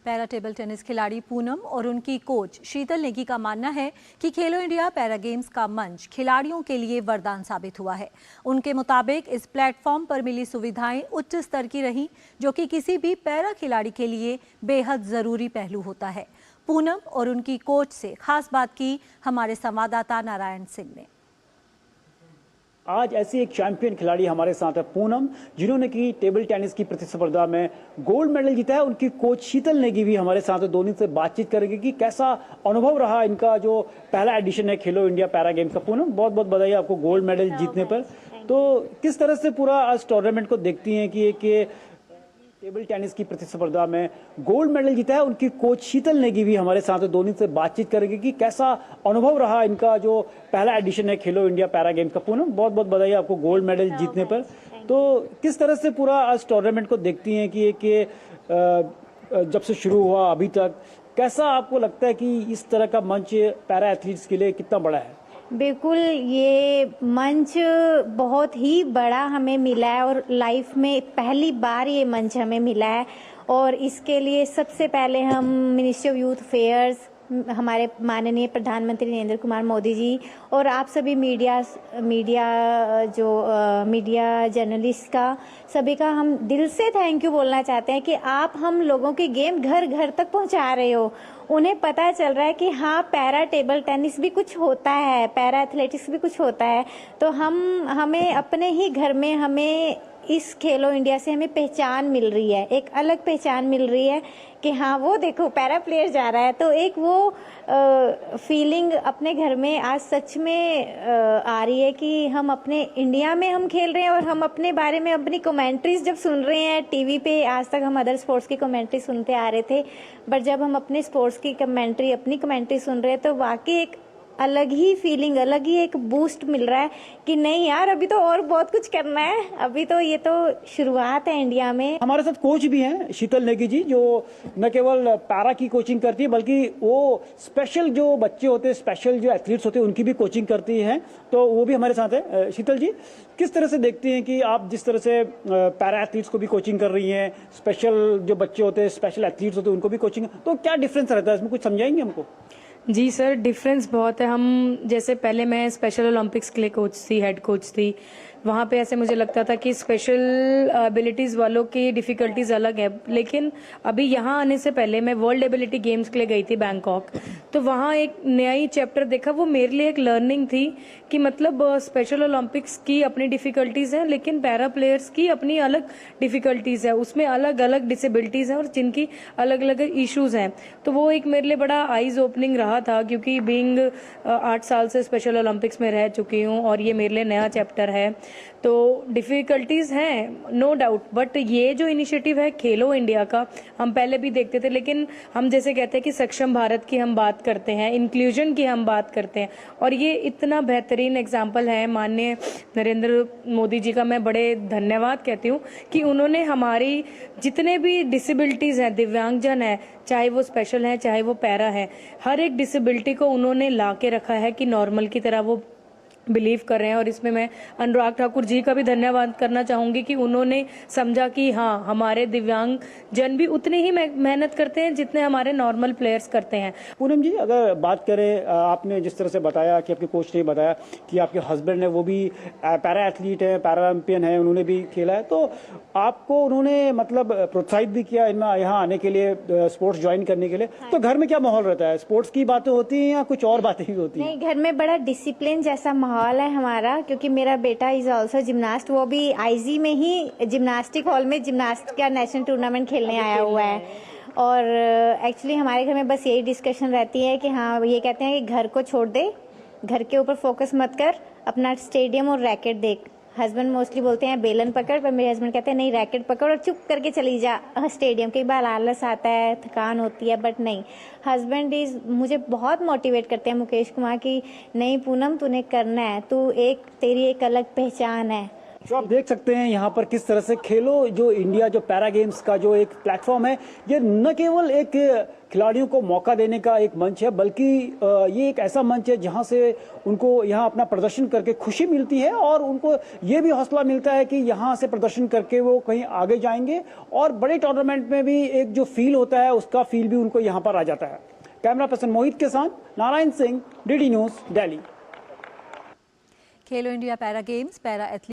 Para table tennis खिलाड़ी पूनम और उनकी कोच शीतल नेगी का मानना है कि खेलो इंडिया पैरा गेम्स का मंच खिलाड़ियों के लिए वरदान साबित हुआ है। उनके मुताबिक इस प्लेटफॉर्म पर मिली सुविधाएं उच्च स्तर की रहीं, जो कि किसी भी पैरा खिलाड़ी के लिए बेहद जरूरी पहलू होता है। पूनम और उनकी कोच से खास बात की हमारे संवाददाता नारायण सिंह ने। आज ऐसी एक चैंपियन खिलाड़ी हमारे साथ है पूनम, जिन्होंने की टेबल टेनिस की प्रतिस्पर्धा में गोल्ड मेडल जीता है। उनकी कोच शीतल नेगी भी हमारे साथ है। दोनों से बातचीत करेंगे कि कैसा अनुभव रहा इनका जो पहला एडिशन है खेलो इंडिया पैरा गेम्स का। पूनम, बहुत बहुत बधाई आपको गोल्ड मेडल जीतने पर। तो किस तरह से पूरा आज टूर्नामेंट को देखती हैं कि टेबल टेनिस की प्रतिस्पर्धा में गोल्ड मेडल जीता है। उनकी कोच शीतल नेगी भी हमारे साथ है। दोनों से बातचीत करेंगे कि कैसा अनुभव रहा इनका जो पहला एडिशन है खेलो इंडिया पैरा गेम्स का। पूनम, बहुत बहुत बधाई आपको गोल्ड मेडल जीतने पर। तो किस तरह से पूरा आज टूर्नामेंट को देखती हैं कि जब से शुरू हुआ अभी तक कैसा आपको लगता है कि इस तरह का मंच पैरा एथलीट्स के लिए कितना बड़ा है? बिल्कुल, ये मंच बहुत ही बड़ा हमें मिला है और लाइफ में पहली बार ये मंच हमें मिला है। और इसके लिए सबसे पहले हम मिनिस्ट्री ऑफ यूथ अफेयर्स, हमारे माननीय प्रधानमंत्री नरेंद्र कुमार मोदी जी और आप सभी मीडिया जर्नलिस्ट का, सभी का हम दिल से थैंक यू बोलना चाहते हैं कि आप हम लोगों की गेम घर घर तक पहुंचा रहे हो। उन्हें पता चल रहा है कि हाँ, पैरा टेबल टेनिस भी कुछ होता है, पैरा एथलेटिक्स भी कुछ होता है। तो हमें अपने ही घर में हमें इस खेलो इंडिया से हमें पहचान मिल रही है, एक अलग पहचान मिल रही है कि हाँ, वो देखो पैरा प्लेयर जा रहा है। तो एक वो फीलिंग अपने घर में आज सच में आ रही है कि हम अपने इंडिया में हम खेल रहे हैं और हम अपने बारे में अपनी कमेंट्रीज जब सुन रहे हैं टीवी पे। आज तक हम अदर स्पोर्ट्स की कमेंट्री सुनते आ रहे थे, बट जब हम अपने स्पोर्ट्स की कमेंट्री, अपनी कमेंट्री सुन रहे हैं तो वाकई एक अलग ही फीलिंग, अलग ही एक बूस्ट मिल रहा है कि नहीं यार, अभी तो और बहुत कुछ करना है, अभी तो ये तो शुरुआत है इंडिया में। हमारे साथ कोच भी हैं शीतल नेगी जी, जो न केवल पैरा की कोचिंग करती है बल्कि वो स्पेशल जो बच्चे होते हैं, स्पेशल जो एथलीट्स होते हैं, उनकी भी कोचिंग करती हैं। तो वो भी हमारे साथ है। शीतल जी, किस तरह से देखती हैं कि आप जिस तरह से पैरा एथलीट्स को भी कोचिंग कर रही हैं, स्पेशल जो बच्चे होते हैं, स्पेशल एथलीट्स होते हैं, उनको भी कोचिंग, तो क्या डिफरेंस रहता है इसमें, कुछ समझाएंगे हमको? जी सर, डिफरेंस बहुत है। हम जैसे पहले मैं स्पेशल ओलंपिक्स के लिए कोच थी, हेड कोच थी। वहाँ पे ऐसे मुझे लगता था कि स्पेशल एबिलिटीज़ वालों की डिफ़िकल्टीज़ अलग है, लेकिन अभी यहाँ आने से पहले मैं वर्ल्ड एबिलिटी गेम्स के लिए गई थी बैंकॉक। तो वहाँ एक नया ही चैप्टर देखा। वो मेरे लिए एक लर्निंग थी कि मतलब स्पेशल ओलंपिक्स की अपनी डिफ़िकल्टीज़ हैं, लेकिन पैरा प्लेयर्स की अपनी अलग डिफ़िकल्टीज़ है, उसमें अलग अलग डिसेबिलिटीज़ हैं और जिनकी अलग अलग इश्यूज़ हैं। तो वो एक मेरे लिए बड़ा आइज ओपनिंग रहा था, क्योंकि बीइंग 8 साल से स्पेशल ओलंपिक्स में रह चुकी हूँ और ये मेरे लिए नया चैप्टर है। तो डिफ़िकल्टीज़ हैं नो डाउट, बट ये जो इनिशिएटिव है खेलो इंडिया का, हम पहले भी देखते थे, लेकिन हम जैसे कहते हैं कि सक्षम भारत की हम बात करते हैं, इंक्लूजन की हम बात करते हैं, और ये इतना बेहतरीन एग्जाम्पल है। माननीय नरेंद्र मोदी जी का मैं बड़े धन्यवाद कहती हूँ कि उन्होंने हमारी जितने भी डिसेबिलिटीज़ हैं, दिव्यांगजन है, चाहे वो स्पेशल है चाहे वो पैरा है, हर एक डिसेबिलिटी को उन्होंने ला के रखा है कि नॉर्मल की तरह वो बिलीव कर रहे हैं। और इसमें मैं अनुराग ठाकुर जी का भी धन्यवाद करना चाहूँगी कि उन्होंने समझा कि हाँ, हमारे दिव्यांग जन भी उतने ही मेहनत करते हैं जितने हमारे नॉर्मल प्लेयर्स करते हैं। पूनम जी, अगर बात करें, आपने जिस तरह से बताया कि आपके कोच ने बताया कि आपके हस्बैंड है वो भी पैरा एथलीट है, पैरालंपियन है, उन्होंने भी खेला है, तो आपको उन्होंने मतलब प्रोत्साहित भी किया यहाँ आने के लिए, स्पोर्ट्स ज्वाइन करने के लिए। तो घर में क्या माहौल रहता है? स्पोर्ट्स की बातें होती हैं या कुछ और बातें भी होती हैं? नहीं, घर में बड़ा डिसिप्लिन जैसा माहौल है हमारा, क्योंकि मेरा बेटा इज ऑल्सो जिम्नास्ट। वो भी आईजी में ही जिम्नास्टिक हॉल में जिम्नास्ट का नेशनल टूर्नामेंट खेलने आया हुआ है। और एक्चुअली हमारे घर में बस यही डिस्कशन रहती है कि हाँ, ये कहते हैं कि घर को छोड़ दे, घर के ऊपर फोकस मत कर, अपना स्टेडियम और रैकेट देख। हस्बैंड मोस्टली बोलते हैं बेलन पकड़, पर मेरे हस्बैंड कहते हैं नहीं, रैकेट पकड़ और चुप करके चली जा स्टेडियम। कई बार आलस आता है, थकान होती है, बट नहीं, हस्बैंड मुझे बहुत मोटिवेट करते हैं, मुकेश कुमार की, नहीं पूनम, तूने करना है, तेरी एक अलग पहचान है। तो आप देख सकते हैं यहाँ पर किस तरह से खेलो जो इंडिया जो पैरा गेम्स का जो एक प्लेटफॉर्म है, ये न केवल एक खिलाड़ियों को मौका देने का एक मंच है, बल्कि ये एक ऐसा मंच है जहाँ से उनको यहाँ अपना प्रदर्शन करके खुशी मिलती है और उनको ये भी हौसला मिलता है कि यहाँ से प्रदर्शन करके वो कहीं आगे जाएंगे और बड़े टूर्नामेंट में भी एक जो फील होता है उसका फील भी उनको यहाँ पर आ जाता है। कैमरा पर्सन मोहित के साथ नारायण सिंह, डीडी न्यूज, दिल्ली। खेलो India para games para athlete